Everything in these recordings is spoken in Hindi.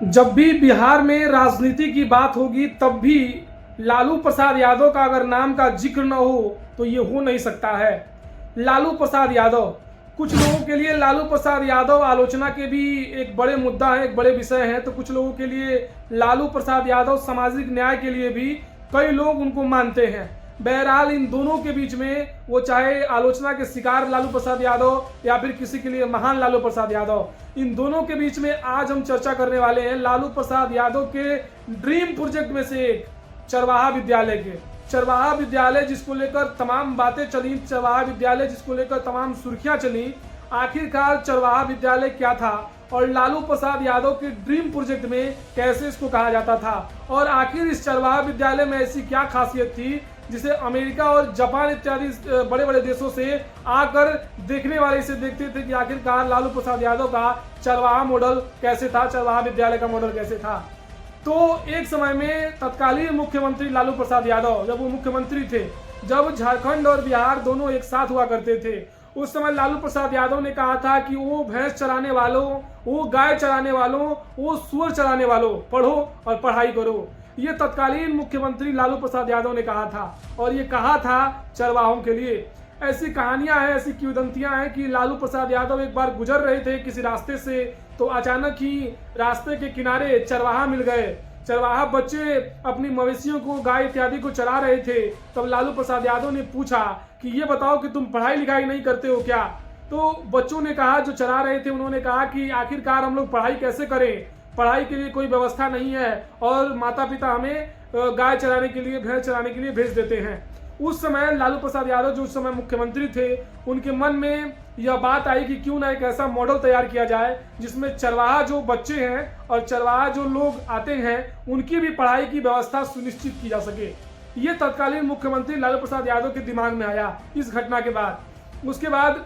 जब भी बिहार में राजनीति की बात होगी तब भी लालू प्रसाद यादव का अगर नाम का जिक्र न हो तो ये हो नहीं सकता है। लालू प्रसाद यादव, कुछ लोगों के लिए लालू प्रसाद यादव आलोचना के भी एक बड़े मुद्दा है, एक बड़े विषय है, तो कुछ लोगों के लिए लालू प्रसाद यादव सामाजिक न्याय के लिए भी कई लोग उनको मानते हैं। बहरहाल इन दोनों के बीच में, वो चाहे आलोचना के शिकार लालू प्रसाद यादव या फिर किसी के लिए महान लालू प्रसाद यादव, इन दोनों के बीच में आज हम चर्चा करने वाले हैं लालू प्रसाद यादव के ड्रीम प्रोजेक्ट में से एक चरवाहा विद्यालय के। चरवाहा विद्यालय जिसको लेकर तमाम बातें चली, चरवाहा विद्यालय जिसको लेकर तमाम सुर्खियां चली, आखिरकार चरवाहा विद्यालय क्या था और लालू प्रसाद यादव के ड्रीम प्रोजेक्ट में कैसे इसको कहा जाता था, और आखिर इस चरवाहा विद्यालय में ऐसी क्या खासियत थी जिसे अमेरिका और जापान इत्यादि बड़े बड़े देशों से आकर देखने वाले इसे देखते थे कि आखिरकार लालू प्रसाद यादव का चरवाहा मॉडल कैसे था, चरवाहा विद्यालय का मॉडल कैसे था। तो एक समय में तत्कालीन मुख्यमंत्री लालू प्रसाद यादव, जब वो मुख्यमंत्री थे, जब झारखंड और बिहार दोनों एक साथ हुआ करते थे, उस समय लालू प्रसाद यादव ने कहा था कि वो भैंस चराने वालों, वो गाय चराने वालों, वो सुअर चराने वालों, पढ़ो और पढ़ाई करो। ये तत्कालीन मुख्यमंत्री लालू प्रसाद यादव ने कहा था, और ये कहा था चरवाहों के लिए। ऐसी कहानियां हैं, ऐसी किंवदंतियां हैं कि लालू प्रसाद यादव एक बार गुजर रहे थे किसी रास्ते से, तो अचानक ही रास्ते के किनारे चरवाहा मिल गए। चरवाहा बच्चे अपनी मवेशियों को, गाय इत्यादि को चरा रहे थे। तब लालू प्रसाद यादव ने पूछा कि ये बताओ कि तुम पढ़ाई लिखाई नहीं करते हो क्या? तो बच्चों ने कहा, जो चरा रहे थे उन्होंने कहा कि आखिरकार हम लोग पढ़ाई कैसे करें, पढ़ाई के लिए कोई व्यवस्था नहीं है और माता पिता हमें गाय चराने के लिए, भैंस चराने के लिए भेज देते हैं। उस समय लालू प्रसाद यादव, जो उस समय मुख्यमंत्री थे, उनके मन में यह बात आई कि क्यों ना एक ऐसा मॉडल तैयार किया जाए जिसमें चरवाहा जो बच्चे हैं और चरवाहा जो लोग आते हैं उनकी भी पढ़ाई की व्यवस्था सुनिश्चित की जा सके। ये तत्कालीन मुख्यमंत्री लालू प्रसाद यादव के दिमाग में आया इस घटना के बाद। उसके बाद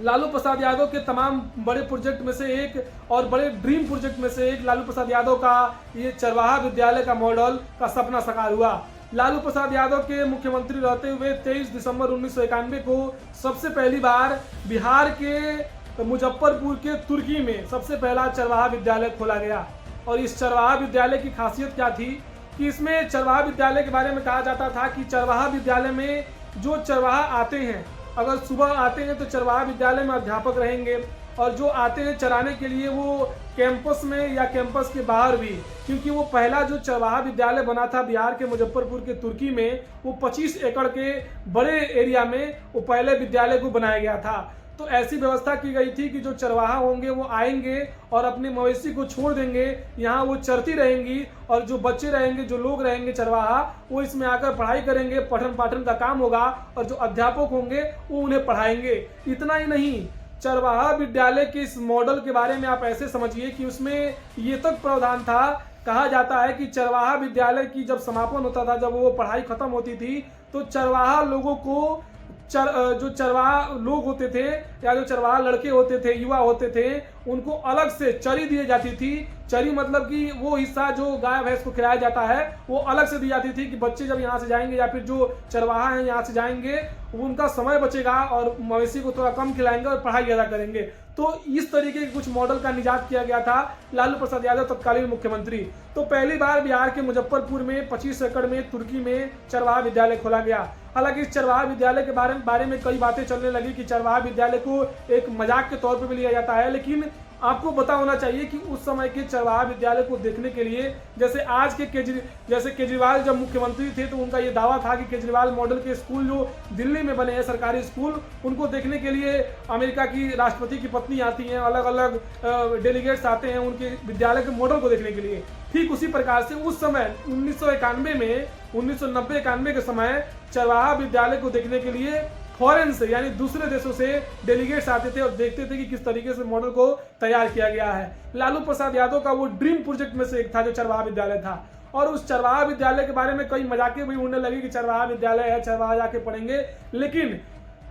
लालू प्रसाद यादव के तमाम बड़े प्रोजेक्ट में से एक और बड़े ड्रीम प्रोजेक्ट में से एक लालू प्रसाद यादव का ये चरवाहा विद्यालय का मॉडल का सपना साकार हुआ। लालू प्रसाद यादव के मुख्यमंत्री रहते हुए 23 दिसंबर 1991 को सबसे पहली बार बिहार के मुजफ्फरपुर के तुर्की में सबसे पहला चरवाहा विद्यालय खोला गया। और इस चरवाहा विद्यालय की खासियत क्या थी कि इसमें चरवाहा विद्यालय के बारे में कहा जाता था कि चरवाहा विद्यालय में जो चरवाहा आते हैं, अगर सुबह आते हैं तो चरवाहा विद्यालय में अध्यापक रहेंगे, और जो आते हैं चराने के लिए वो कैंपस में या कैंपस के बाहर भी, क्योंकि वो पहला जो चरवाहा विद्यालय बना था बिहार के मुजफ्फरपुर के तुर्की में, वो 25 एकड़ के बड़े एरिया में वो पहले विद्यालय को बनाया गया था। तो ऐसी व्यवस्था की गई थी कि जो चरवाहा होंगे वो आएंगे और अपने मवेशी को छोड़ देंगे, यहाँ वो चरती रहेंगी, और जो बच्चे रहेंगे, जो लोग रहेंगे चरवाहा, वो इसमें आकर पढ़ाई करेंगे, पठन पाठन का काम होगा, और जो अध्यापक होंगे वो उन्हें पढ़ाएंगे। इतना ही नहीं, चरवाहा विद्यालय के इस मॉडल के बारे में आप ऐसे समझिए कि उसमें ये तक प्रावधान था, कहा जाता है कि चरवाहा विद्यालय की जब समापन होता था, जब वो पढ़ाई खत्म होती थी, तो चरवाहा लोगों को जो चरवाहा लोग होते थे या जो चरवाहा लड़के होते थे, युवा होते थे, उनको अलग से चरी दी जाती थी। चरी मतलब कि वो हिस्सा जो गाय भैंस को खिलाया जाता है वो अलग से दी जाती थी कि बच्चे जब यहाँ से जाएंगे या फिर जो चरवाहा हैं यहाँ से जाएंगे, उनका समय बचेगा और मवेशी को थोड़ा कम खिलाएंगे और पढ़ाई ज़्यादा करेंगे। तो इस तरीके के कुछ मॉडल का निजात किया गया था लालू प्रसाद यादव तत्कालीन मुख्यमंत्री। तो पहली बार बिहार के मुजफ्फरपुर में 25 एकड़ में तुर्की में चरवाहा विद्यालय खोला गया। हालांकि इस चरवाहा विद्यालय के बारे में कई बातें चलने लगी कि चरवाहा विद्यालय को एक मजाक के तौर पर भी लिया जाता है, लेकिन आपको पता होना चाहिए कि उस समय के चरवाहा विद्यालय को देखने के लिए, जैसे आज के केजरीवाल जब मुख्यमंत्री थे तो उनका ये दावा था कि केजरीवाल मॉडल के स्कूल जो दिल्ली में बने हैं सरकारी स्कूल, उनको देखने के लिए अमेरिका की राष्ट्रपति की पत्नी आती हैं, अलग अलग डेलीगेट्स आते हैं उनके विद्यालय के मॉडल को देखने के लिए। ठीक उसी प्रकार से उस समय 1991 में, 1990-91 के समय चरवाहा विद्यालय को देखने के लिए फॉरेन से, यानी दूसरे देशों से डेलीगेट्स आते थे और देखते थे कि किस तरीके से मॉडल को तैयार किया गया है। लालू प्रसाद यादव का वो ड्रीम प्रोजेक्ट में से एक था जो चरवाहा विद्यालय था। और उस चरवाहा विद्यालय के बारे में कई मजाकें भी उड़ने लगी कि चरवाहा विद्यालय है, चरवाहा जाके पढ़ेंगे। लेकिन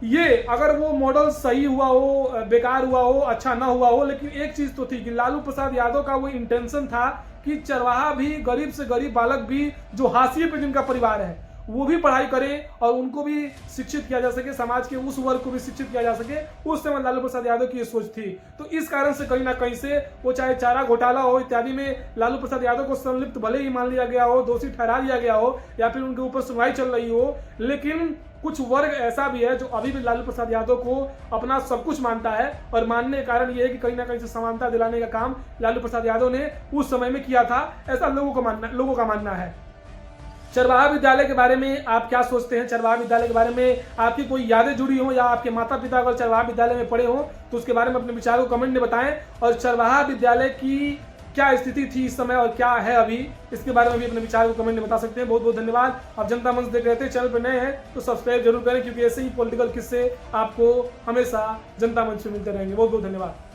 ये अगर वो मॉडल सही हुआ हो, बेकार हुआ हो, अच्छा ना हुआ हो, लेकिन एक चीज तो थी कि लालू प्रसाद यादव का वो इंटेंशन था कि चरवाहा भी, गरीब से गरीब बालक भी जो हाशिए पे जिनका परिवार है, वो भी पढ़ाई करें और उनको भी शिक्षित किया जा सके, समाज के उस वर्ग को भी शिक्षित किया जा सके। उस समय लालू प्रसाद यादव की ये सोच थी। तो इस कारण से कहीं ना कहीं से वो चाहे चारा घोटाला हो इत्यादि में लालू प्रसाद यादव को संलिप्त भले ही मान लिया गया हो, दोषी ठहरा दिया गया हो या फिर उनके ऊपर सुनवाई चल रही हो, लेकिन कुछ वर्ग ऐसा भी है जो अभी भी लालू प्रसाद यादव को अपना सब कुछ मानता है। और मानने के कारण यह है कि कहीं ना कहीं से समानता दिलाने का काम लालू प्रसाद यादव ने उस समय में किया था, ऐसा लोगों का मानना है। चरवाहा विद्यालय के बारे में आप क्या सोचते हैं? चरवाहा विद्यालय के बारे में आपकी कोई यादें जुड़ी हो या आपके माता पिता अगर चरवाहा विद्यालय में पढ़े हो तो उसके बारे में अपने विचारों को कमेंट में बताएं। और चरवाहा विद्यालय की क्या स्थिति थी इस समय और क्या है अभी, इसके बारे में भी अपने विचार को कमेंट में बता सकते हैं। बहुत बहुत धन्यवाद। आप जनता मंच देख रहे थे, चैनल पर नए हैं तो सब्सक्राइब जरूर करें, क्योंकि ऐसे ही पॉलिटिकल किस्से आपको हमेशा जनता मंच पे मिलते रहेंगे। बहुत बहुत धन्यवाद।